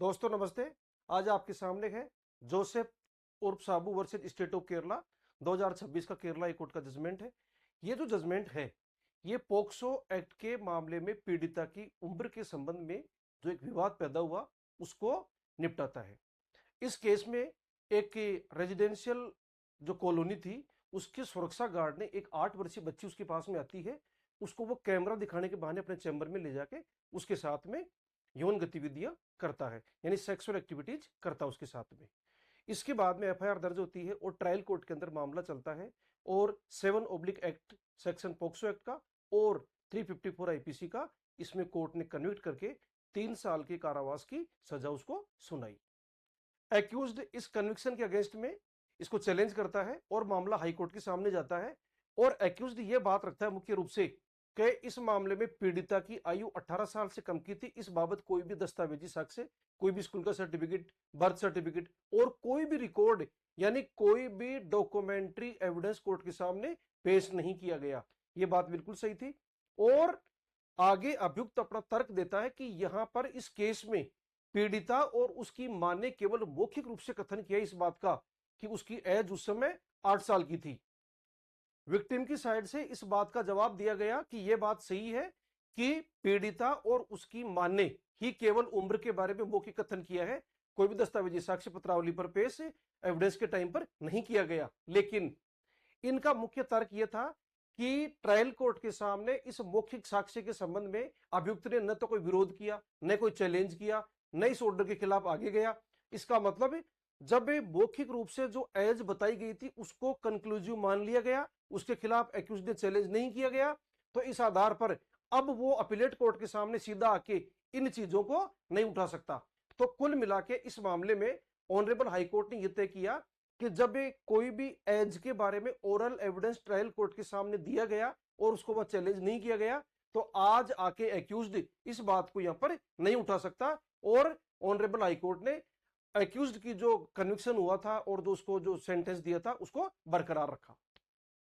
दोस्तों नमस्ते। आज आपके सामने है जोसेफ उर्फ साबू वर्सेस स्टेट ऑफ केरला 2026 का केरला हाई कोर्ट का जजमेंट है। ये जो जजमेंट है ये पोक्सो एक्ट के मामले में पीड़िता की उम्र के संबंध में जो एक विवाद पैदा हुआ उसको निपटाता है। इस केस में एक रेजिडेंशियल जो कॉलोनी थी उसके सुरक्षा गार्ड ने एक 8 वर्षीय बच्ची उसके पास में आती है, उसको वो कैमरा दिखाने के बहाने अपने चैम्बर में ले जाके उसके साथ में यौन गतिविधियां करता है, यानी सेक्सुअल एक्टिविटीज करता है उसके साथ में। इसके बाद में एफआईआर दर्ज होती है और ट्रायल कोर्ट के अंदर मामला चलता है और 7 एक्ट सेक्शन पोक्सो एक्ट का और 354 आईपीसी का इसमें कोर्ट ने कन्विक्ट करके 3 साल के कारावास की सजा उसको सुनाई। एक्यूज्ड इस कन्विक्शन के अगेंस्ट में इसको चैलेंज करता है और मामला हाईकोर्ट के सामने जाता है और एक्यूज्ड ये बात रखता है मुख्य रूप से कि इस मामले में पीड़िता की आयु 18 साल से कम की थी। इस बाबत कोई भी दस्तावेजी साक्ष्य, कोई भी स्कूल का सर्टिफिकेट, बर्थ सर्टिफिकेट और कोई भी रिकॉर्ड यानी कोई भी डॉक्यूमेंट्री एविडेंस कोर्ट के सामने पेश नहीं किया गया। यह बात बिल्कुल सही थी। और आगे अभियुक्त अपना तर्क देता है कि यहां पर इस केस में पीड़िता और उसकी मां ने केवल मौखिक रूप से कथन किया इस बात का कि उसकी एज उस समय 8 साल की थी। विक्टिम की साइड से इस बात का जवाब दिया गया कि यह बात सही है कि पीड़िता और उसकी मां ने ही केवल उम्र के बारे में मौखिक कथन किया है, कोई भी दस्तावेजी साक्ष्य पत्रावली पर पेश एविडेंस के टाइम पर नहीं किया गया। लेकिन इनका मुख्य तर्क यह था कि ट्रायल कोर्ट के सामने इस मौखिक साक्ष्य के संबंध में अभियुक्त ने न तो कोई विरोध किया, न कोई चैलेंज किया, न इस ऑर्डर के खिलाफ आगे गया। इसका मतलब जब मौखिक रूप से जो एज बताई गई थी उसको कंक्लूसिव मान लिया गया, उसके खिलाफ एक्यूज ने चैलेंज नहीं किया गया, तो इस आधार पर अब वो अपीलेट कोर्ट के सामने सीधा आके इन चीजों को नहीं उठा सकता। तो कुल मिला के इस मामले में ऑनरेबल हाईकोर्ट ने यह तय किया कि जब कोई भी एज के बारे में ओरल एविडेंस ट्रायल कोर्ट के सामने दिया गया और उसको वह चैलेंज नहीं किया गया, तो आज आके एक्यूज्ड इस बात को यहां पर नहीं उठा सकता। और ऑनरेबल हाईकोर्ट ने एक्यूज्ड की जो कन्विक्शन हुआ था और जो उसको जो सेंटेंस दिया था उसको बरकरार रखा।